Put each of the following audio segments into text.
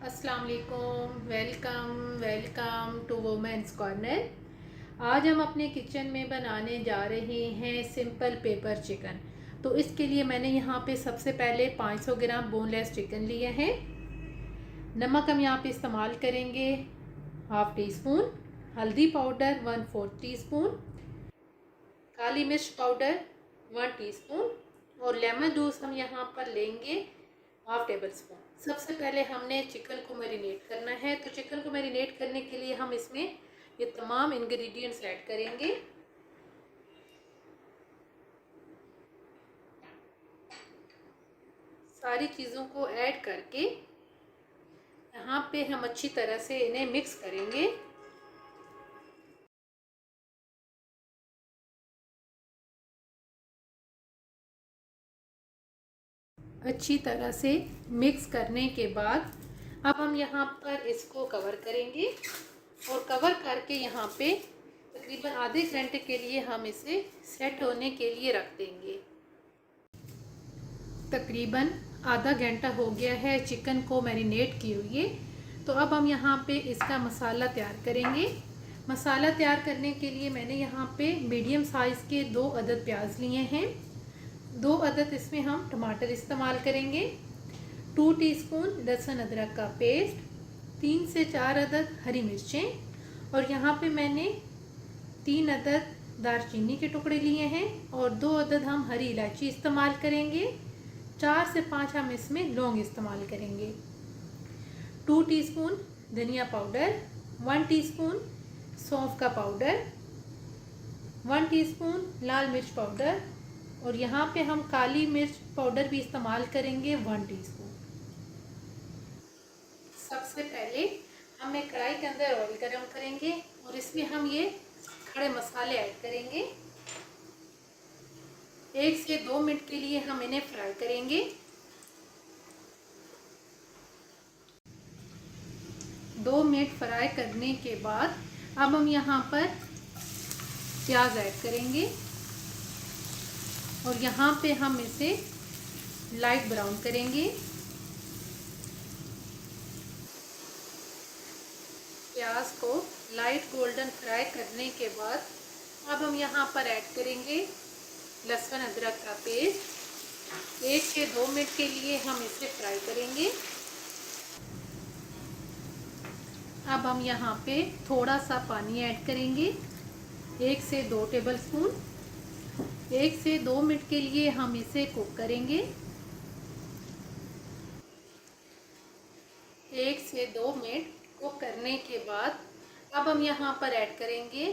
अस्सलाम वालेकुम। Welcome to women's corner. आज हम अपने किचन में बनाने जा रहे हैं सिंपल पेपर चिकन। तो इसके लिए मैंने यहाँ पे सबसे पहले 500 ग्राम बोनलेस चिकन लिए हैं। नमक हम यहाँ पे इस्तेमाल करेंगे हाफ़ टी स्पून, हल्दी पाउडर 1/4 टीस्पून, काली मिर्च पाउडर 1 टीस्पून और लेमन जूस हम यहाँ पर लेंगे हाफ टेबल स्पून। सबसे पहले हमने चिकन को मैरिनेट करना है। तो चिकन को मैरिनेट करने के लिए हम इसमें ये तमाम इंग्रेडिएंट्स ऐड करेंगे। सारी चीज़ों को ऐड करके यहाँ पे हम अच्छी तरह से इन्हें मिक्स करेंगे। अच्छी तरह से मिक्स करने के बाद अब हम यहाँ पर इसको कवर करेंगे और कवर करके यहाँ पे तकरीबन आधे घंटे के लिए हम इसे सेट होने के लिए रख देंगे। तकरीबन आधा घंटा हो गया है चिकन को मैरिनेट किए हुए। तो अब हम यहाँ पे इसका मसाला तैयार करेंगे। मसाला तैयार करने के लिए मैंने यहाँ पे मीडियम साइज़ के 2 अदद प्याज लिए हैं। 2 अदद इसमें हम टमाटर इस्तेमाल करेंगे। 2 टीस्पून लहसुन अदरक का पेस्ट, 3 से 4 अदद हरी मिर्चें और यहाँ पे मैंने 3 अदद दालचीनी के टुकड़े लिए हैं और 2 अदद हम हरी इलायची इस्तेमाल करेंगे। 4 से 5 हम इसमें लौंग इस्तेमाल करेंगे। 2 टीस्पून धनिया पाउडर, 1 टीस्पून सौंफ का पाउडर, 1 टीस्पून लाल मिर्च पाउडर और यहाँ पे हम काली मिर्च पाउडर भी इस्तेमाल करेंगे 1 टीस्पून। सबसे पहले हम एक कढ़ाई के अंदर ऑयल गरम करेंगे और इसमें हम ये खड़े मसाले ऐड करेंगे। 1 से 2 मिनट के लिए हम इन्हें फ्राई करेंगे। 2 मिनट फ्राई करने के बाद अब हम यहाँ पर प्याज ऐड करेंगे और यहाँ पे हम इसे लाइट ब्राउन करेंगे। प्याज को लाइट गोल्डन फ्राई करने के बाद अब हम यहाँ पर ऐड करेंगे लहसुन अदरक का पेस्ट। 1 से 2 मिनट के लिए हम इसे फ्राई करेंगे। अब हम यहाँ पे थोड़ा सा पानी ऐड करेंगे, 1 से 2 टेबल स्पून। 1 से 2 मिनट के लिए हम इसे कुक करेंगे। 1 से 2 मिनट कुक करने के बाद अब हम यहाँ पर ऐड करेंगे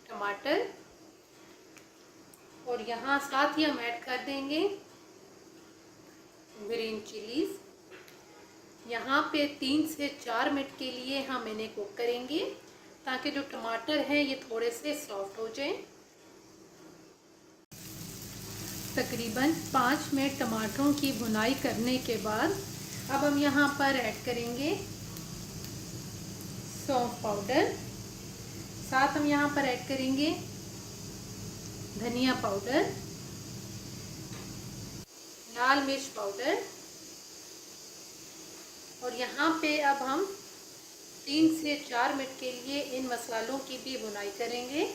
टमाटर और यहाँ साथ ही हम ऐड कर देंगे ग्रीन चिलीज। यहाँ पे 3 से 4 मिनट के लिए हम इन्हें कुक करेंगे ताकि जो टमाटर हैं ये थोड़े से सॉफ्ट हो जाएं। तकरीबन 5 मिनट टमाटरों की भुनाई करने के बाद अब हम यहाँ पर ऐड करेंगे सौंफ पाउडर। साथ हम यहाँ पर ऐड करेंगे धनिया पाउडर, लाल मिर्च पाउडर और यहाँ पे अब हम 3 से 4 मिनट के लिए इन मसालों की भी भुनाई करेंगे।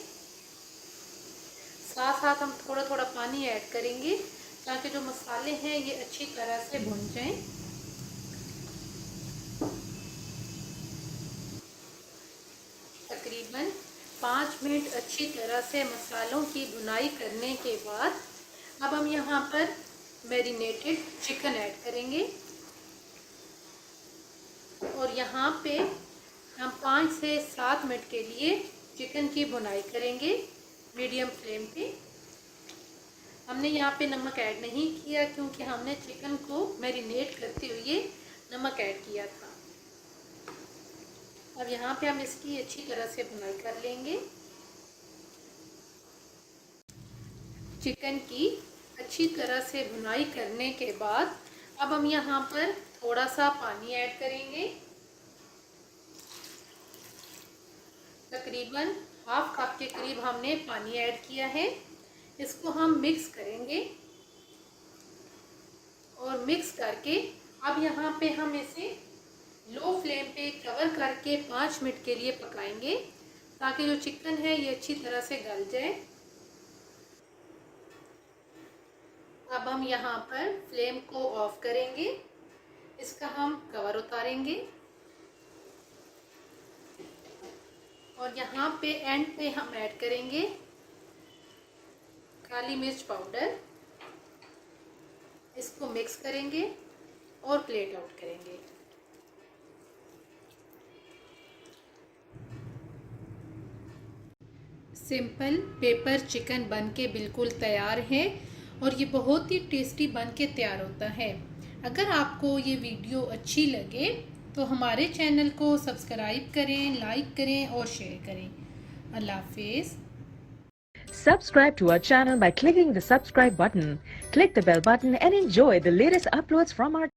साथ साथ हम थोड़ा थोड़ा पानी ऐड करेंगे ताकि जो मसाले हैं ये अच्छी तरह से भुन जाएं। तकरीबन 5 मिनट अच्छी तरह से मसालों की भुनाई करने के बाद अब हम यहाँ पर मैरिनेटेड चिकन ऐड करेंगे और यहाँ पे हम 5 से 7 मिनट के लिए चिकन की भुनाई करेंगे मीडियम फ्लेम पे। हमने यहाँ पे नमक ऐड नहीं किया क्योंकि हमने चिकन को मैरिनेट करते हुए नमक ऐड किया था। अब यहाँ पे हम इसकी अच्छी तरह से भुनाई कर लेंगे। चिकन की अच्छी तरह से भुनाई करने के बाद अब हम यहाँ पर थोड़ा सा पानी ऐड करेंगे। तकरीबन हाफ कप के करीब हमने पानी ऐड किया है। इसको हम मिक्स करेंगे और मिक्स करके अब यहाँ पे हम इसे लो फ्लेम पे कवर करके 5 मिनट के लिए पकाएंगे ताकि जो चिकन है ये अच्छी तरह से गल जाए। अब हम यहाँ पर फ्लेम को ऑफ करेंगे, इसका हम कवर उतारेंगे और यहाँ पे एंड पे हम ऐड करेंगे काली मिर्च पाउडर। इसको मिक्स करेंगे और प्लेट आउट करेंगे। सिंपल पेपर चिकन बन के बिल्कुल तैयार है और ये बहुत ही टेस्टी बन के तैयार होता है। अगर आपको ये वीडियो अच्छी लगे तो हमारे चैनल को सब्सक्राइब करें, लाइक करें और शेयर करें। अल्लाह हाफिज़। Subscribe to our channel by clicking the subscribe button. Click the bell button and enjoy the latest uploads from our